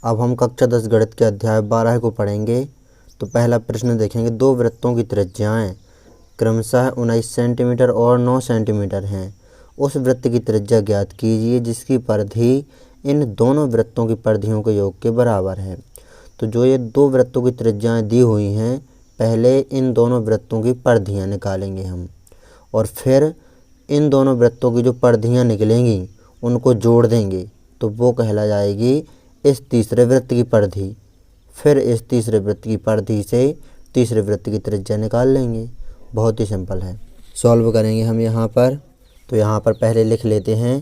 अब हम कक्षा 10 गणित के अध्याय 12 को पढ़ेंगे। तो पहला प्रश्न देखेंगे, दो वृत्तों की त्रिज्याएं क्रमशः 19 सेंटीमीटर और 9 सेंटीमीटर हैं। उस वृत्त की त्रिज्या ज्ञात कीजिए जिसकी परिधि इन दोनों वृत्तों की परिधियों के योग के बराबर है। तो जो ये दो वृत्तों की त्रिज्याएं दी हुई हैं, पहले इन दोनों वृत्तों की परिधियां निकालेंगे हम, और फिर इन दोनों वृत्तों की जो परिधियां निकलेंगी उनको जोड़ देंगे, तो वो कहला जाएगी इस तीसरे वृत्त की परिधि। फिर इस तीसरे वृत्त की परिधि से तीसरे वृत्त की त्रिज्या निकाल लेंगे। बहुत ही सिंपल है। सॉल्व करेंगे हम यहाँ पर। तो यहाँ पर पहले लिख लेते हैं,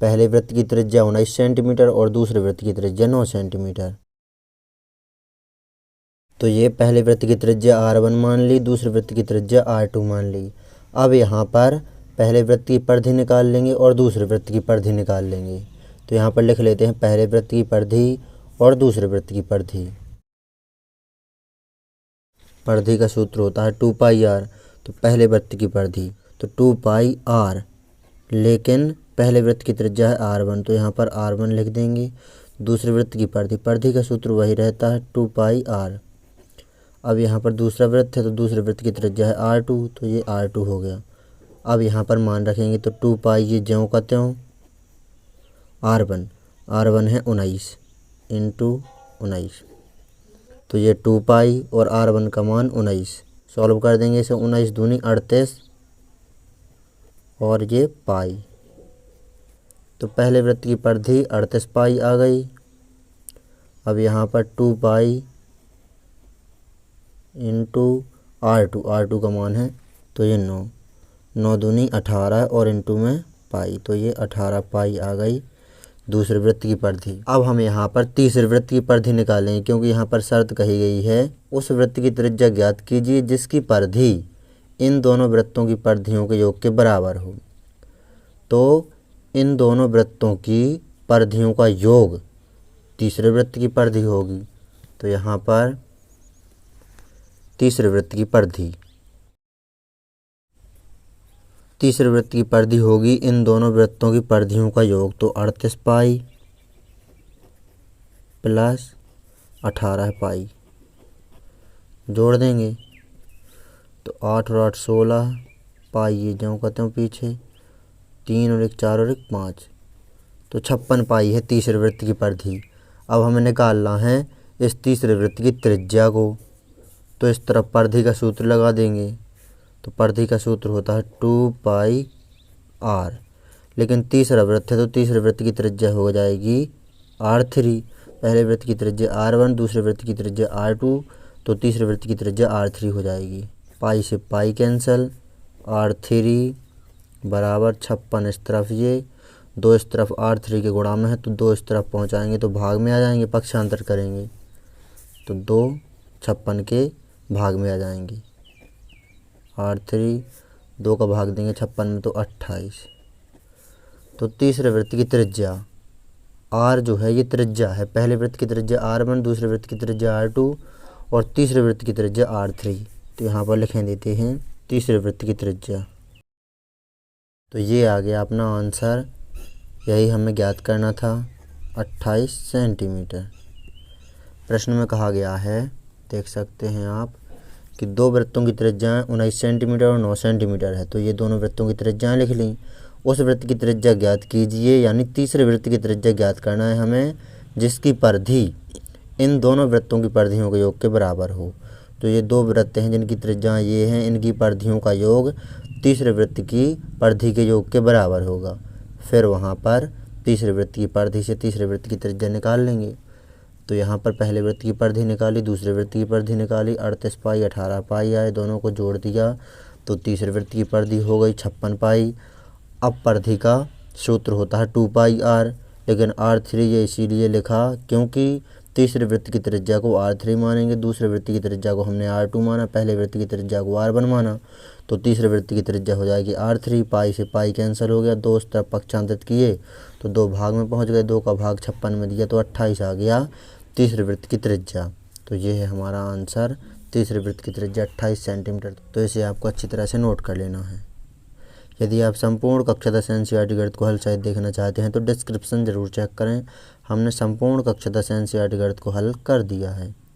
पहले वृत्त की त्रिज्या 19 सेंटीमीटर और दूसरे वृत्त की त्रिज्या 9 सेंटीमीटर। तो ये पहले वृत्त की त्रिज्या R1 मान ली, दूसरे वृत्त की त्रिज्या R2 मान ली। अब यहाँ पर पहले वृत्त की परिधि निकाल लेंगे और दूसरे वृत्त की परिधि निकाल लेंगे। तो यहाँ पर लिख लेते हैं पहले वृत्त की परिधि और दूसरे वृत्त की परिधि। परिधि का सूत्र होता है 2πr। तो पहले वृत्त की परिधि तो 2πr, लेकिन पहले वृत्त की त्रिज्या है R1, तो यहाँ पर R1 लिख देंगे। दूसरे वृत्त की परिधि का सूत्र वही रहता है 2πr। अब यहाँ पर दूसरा वृत्त है तो दूसरे वृत्त की त्रिज्या है R2, तो ये R2 हो गया। अब यहाँ पर मान रखेंगे तो 2π ये ज्यों का त्यों, R1 है 19 इंटू 19, तो ये 2π और R1 का मान 19। सॉल्व कर देंगे इसे, 19 दूनी 38 और ये पाई। तो पहले वृत्त की परिधि 38 पाई आ गई। अब यहाँ पर 2π इंटू R2 का मान है तो ये 9 दूनी 18 और इंटू में पाई, तो ये 18 पाई आ गई दूसरे वृत्त की परिधि। अब हम यहाँ पर तीसरे वृत्त की परिधि निकालेंगे, क्योंकि यहाँ पर शर्त कही गई है उस वृत्त की त्रिज्या ज्ञात कीजिए जिसकी परिधि इन दोनों वृत्तों की परिधियों के योग के बराबर हो। तो इन दोनों वृत्तों की परिधियों का योग तीसरे वृत्त की परिधि होगी। तो यहाँ पर तीसरे वृत्त की परिधि होगी इन दोनों वृत्तों की परिधियों का योग। तो 38 पाई प्लस 18 पाई जोड़ देंगे, तो 8 और 8 16 पाई, ये ज्यों कहते हैं पीछे 3 और 1 4 और 1 5, तो 56 पाई है तीसरे वृत्त की परिधि। अब हमें निकालना है इस तीसरे वृत्त की त्रिज्या को, तो इस तरफ परिधि का सूत्र लगा देंगे। तो परिधि का सूत्र होता है 2πr, लेकिन तीसरा वृत्त है तो तीसरे वृत्त की त्रिज्या हो जाएगी R3। पहले वृत्त की त्रिज्या R1, दूसरे वृत्त की त्रिज्या R2, तो तीसरे वृत्त की त्रिज्या R3 हो जाएगी। पाई से पाई कैंसल, R3 बराबर 56 इस तरफ, ये 2 इस तरफ R3 के गुणा में है तो 2 इस तरफ पहुँचाएंगे तो भाग में आ जाएंगे, पक्षांतर करेंगे तो 2 56 के भाग में आ जाएंगे। R3 2 का भाग देंगे 56 में तो 28। तो तीसरे वृत्त की त्रिज्या R जो है ये त्रिज्या है, पहले वृत्त की त्रिज्या R1, दूसरे वृत्त की त्रिज्या R2 और तीसरे वृत्त की त्रिज्या R3। तो यहाँ पर लिखें देते हैं तीसरे वृत्त की त्रिज्या। तो ये आ गया अपना आंसर, यही हमें ज्ञात करना था 28 सेंटीमीटर। प्रश्न में कहा गया है, देख सकते हैं आप, कि दो वृत्तों की त्रिज्याएं 19 सेंटीमीटर और 9 सेंटीमीटर है। तो ये दोनों वृत्तों की त्रिज्याएं लिख ली। उस वृत्त की त्रिज्या ज्ञात कीजिए, यानी तीसरे वृत्त की त्रिज्या ज्ञात करना है हमें जिसकी परिधि इन दोनों वृत्तों की परिधियों के योग के बराबर हो। तो ये दो वृत्त हैं जिनकी त्रिज्याएं ये हैं, इनकी परिधियों का योग तीसरे वृत्त की परिधि के योग के बराबर होगा। फिर वहाँ पर तीसरे वृत्त की परिधि से तीसरे वृत्त की त्रिज्या निकाल लेंगे। तो यहाँ पर पहले वृत्त की परिधि निकाली, दूसरे वृत्त की परिधि निकाली, 38 पाई 18 पाई आए, दोनों को जोड़ दिया तो तीसरे वृत्त की परिधि हो गई 56 पाई। अब परिधि का सूत्र होता है 2πr, लेकिन R3 ये इसीलिए लिखा क्योंकि तीसरे वृत्त की त्रिज्या को R3 मानेंगे, दूसरे वृत्त की त्रिज्या को हमने R2 माना, पहले वृत्त की त्रिज्या को R1 माना, तो तीसरे वृत्त की त्रिज्या हो जाएगी R3। पाई से पाई कैंसिल हो गया, 2 उस तरफ पक्षांतरित किए तो 2 भाग में पहुँच गए, 2 का भाग 56 में दिया तो 28 आ गया तीसरे वृत्त की त्रिज्या। तो ये है हमारा आंसर, तीसरे वृत्त की त्रिज्या 28 सेंटीमीटर। तो इसे आपको अच्छी तरह से नोट कर लेना है। यदि आप संपूर्ण कक्षा 10 NCERT गणित को हल सहित देखना चाहते हैं तो डिस्क्रिप्शन ज़रूर चेक करें। हमने संपूर्ण कक्षा 10 NCERT गणित को हल कर दिया है।